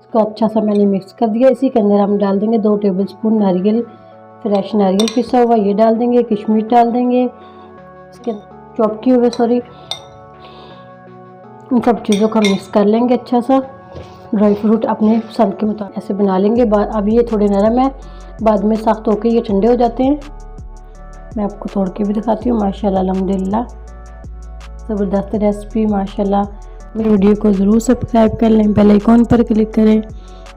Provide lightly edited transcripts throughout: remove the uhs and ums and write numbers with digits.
इसको अच्छा सा मैंने मिक्स कर दिया। इसी के अंदर हम डाल देंगे 2 टेबलस्पून नारियल, फ्रेश नारियल पिसा हुआ, ये डाल देंगे। किशमिश डाल देंगे, इसके चॉप किए हुए इन सब चीज़ों को मिक्स कर लेंगे अच्छा सा। ड्राई फ्रूट अपने पसंद के मुताबिक ऐसे बना लेंगे। अब ये थोड़े नरम है, बाद में सख्त होकर ये ठंडे हो जाते हैं। मैं आपको तोड़ के भी दिखाती हूँ। माशाल्लाह अल्हम्दुलिल्लाह ज़बरदस्त रेसिपी माशाल्लाह। मेरी वीडियो को ज़रूर सब्सक्राइब कर लें, बेल आइकॉन पर क्लिक करें।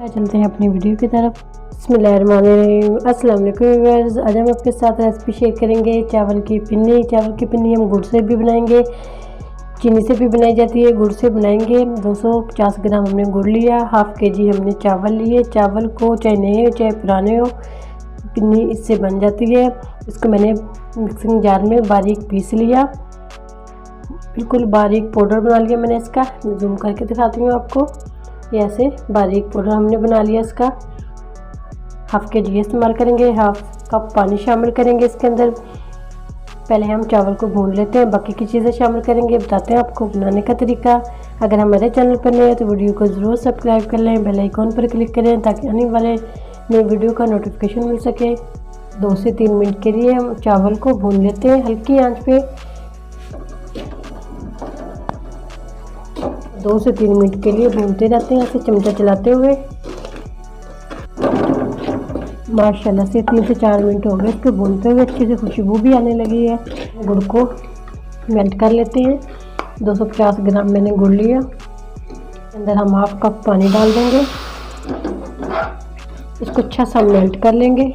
चलते हैं अपनी वीडियो की तरफ। बिस्मिल्लाहिर्रहमानिर्रहीम। अस्सलाम वालेकुम व्यूअर्स, आज हम आपके साथ रेसिपी शेयर करेंगे चावल की पिन्नी। चावल की पिन्नी हम गुड़ से भी बनाएंगे, चीनी से भी बनाई जाती है। गुड़ से बनाएंगे। 250 ग्राम हमने गुड़ लिया, हाफ केजी हमने चावल लिए। चावल को चाहे नए हो चाहे पुराने हो, पिन्नी इससे बन जाती है। इसको मैंने मिक्सिंग जार में बारीक पीस लिया, बिल्कुल बारीक पाउडर बना लिया मैंने इसका। मैं जूम करके दिखाती हूँ आपको। ये ऐसे बारीक पाउडर हमने बना लिया इसका। हाफ केजी इस्तेमाल करेंगे, हाफ कप पानी शामिल करेंगे इसके अंदर। पहले हम चावल को भून लेते हैं, बाकी की चीज़ें शामिल करेंगे। बताते हैं आपको बनाने का तरीका। अगर हमारे चैनल पर नए हैं तो वीडियो को ज़रूर सब्सक्राइब कर लें, बेल आइकॉन पर क्लिक करें ताकि आने वाले नए वीडियो का नोटिफिकेशन मिल सके। 2 से 3 मिनट के लिए हम चावल को भून लेते हैं हल्की आंच पे। 2 से 3 मिनट के लिए भूनते रहते हैं ऐसे चमचा चलाते हुए। माशाल्लाह से 3 से 4 मिनट हो गए इसको भूनते हुए, अच्छी से खुशबू भी आने लगी है। गुड़ को मेल्ट कर लेते हैं। 250 ग्राम मैंने गुड़ लिया, अंदर हम हाफ कप पानी डाल देंगे। इसको अच्छा सा मेल्ट कर लेंगे।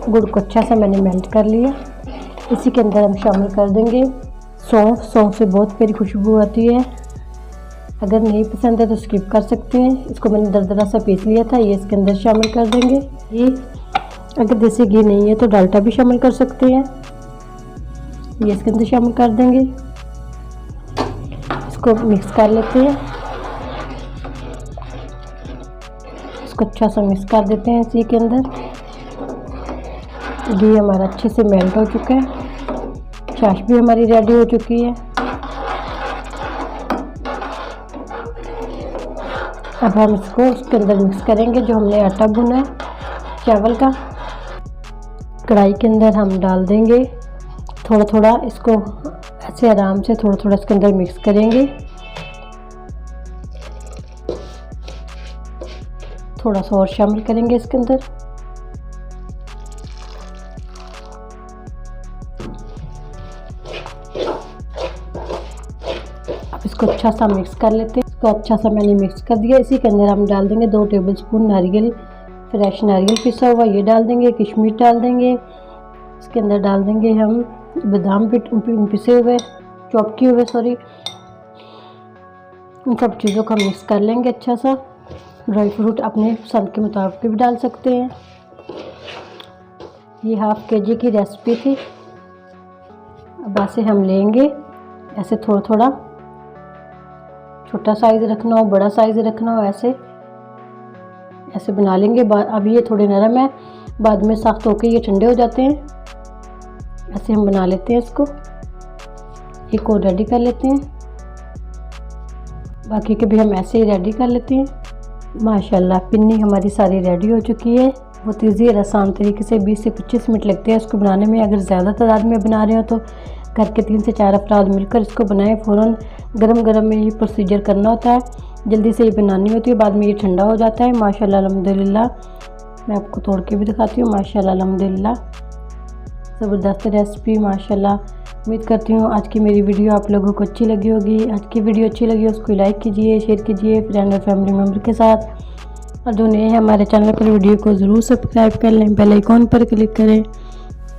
गुड़ को अच्छा सा मैंने मेल्ट कर लिया। इसी के अंदर हम शामिल कर देंगे सौंफ। सौंफ से बहुत प्यारी खुशबू आती है, अगर नहीं पसंद है तो स्किप कर सकते हैं। इसको मैंने दरदरा सा पीस लिया था, ये इसके अंदर शामिल कर देंगे। ये अगर देसी घी नहीं है तो डालडा भी शामिल कर सकते हैं, ये इसके अंदर शामिल कर देंगे। इसको मिक्स कर लेते हैं, इसको अच्छा सा मिक्स कर देते हैं। इसी के अंदर घी हमारा अच्छे से मेल्ट हो चुका है, छाछ भी हमारी रेडी हो चुकी है। अब हम इसको उसके अंदर मिक्स करेंगे जो हमने आटा भुना है चावल का। कढ़ाई के अंदर हम डाल देंगे थोड़ा थोड़ा, इसको ऐसे आराम से थोड़ा थोड़ा इसके अंदर मिक्स करेंगे। थोड़ा सा और शामिल करेंगे इसके अंदर। अब इसको अच्छा सा मिक्स कर लेते हैं। इसको अच्छा सा मैंने मिक्स कर दिया। इसी के अंदर हम डाल देंगे 2 टेबलस्पून नारियल, फ्रेश नारियल पिसा हुआ, ये डाल देंगे। किशमिश डाल देंगे, इसके अंदर डाल देंगे हम बादाम पिसे हुए, चॉप किए हुए इन सब चीज़ों को मिक्स कर लेंगे अच्छा सा। ड्राई फ्रूट अपने पसंद के मुताबिक भी डाल सकते हैं। ये हाफ केजी की रेसिपी थी। अब ऐसे हम लेंगे, ऐसे थोड़ा थोड़ा, छोटा साइज़ रखना हो बड़ा साइज़ रखना हो, ऐसे बना लेंगे। अब ये थोड़े नरम है, बाद में सख्त होकर ये ठंडे हो जाते हैं। ऐसे हम बना लेते हैं इसको। एक और रेडी कर लेते हैं, बाकी के भी हम ऐसे ही रेडी कर लेते हैं। माशाल्लाह पिन्नी हमारी सारी रेडी हो चुकी है। बहुत ईजी और आसान तरीके से 20 से 25 मिनट लगते हैं इसको बनाने में। अगर ज़्यादा तादाद में बना रहे हो तो घर के 3 से 4 अफराद मिलकर इसको बनाएं। फ़ौरन गरम गरम में ये प्रोसीजर करना होता है, जल्दी से ये बनानी होती है, बाद में ये ठंडा हो जाता है। माशाल्लाह अल्हम्दुलिल्लाह। मैं आपको तोड़ के भी दिखाती हूँ। माशाल्लाह अल्हम्दुलिल्लाह ज़बरदस्त रेसिपी माशाल्लाह। उम्मीद करती हूँ आज की मेरी वीडियो आप लोगों को अच्छी लगी होगी। आज की वीडियो अच्छी लगी उसको लाइक कीजिए, शेयर कीजिए फ्रेंड और फैमिली मेम्बर के साथ। और जो नए हैं हमारे चैनल पर वीडियो को ज़रूर सब्सक्राइब कर लें, बेल आइकॉन पर क्लिक करें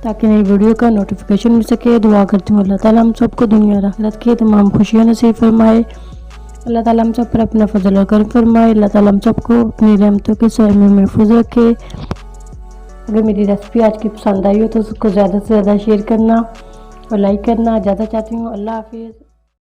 ताकि नई वीडियो का नोटिफिकेशन मिल सके। दुआ करती हूँ अल्लाह ताला हम सबको दुनिया और आखिरत की तमाम खुशियाँ नसीब फरमाए। अल्लाह ताला हम सब पर अपना फजल और करम फरमाए। अल्लाह ताला हम सबको अपनी रहमतों के साए में महफूज रखे। अगर मेरी रेसिपी आज की पसंद आई हो तो उसको ज़्यादा से ज़्यादा शेयर करना और लाइक करना ज़्यादा चाहती हूँ। अल्लाह हाफिज़।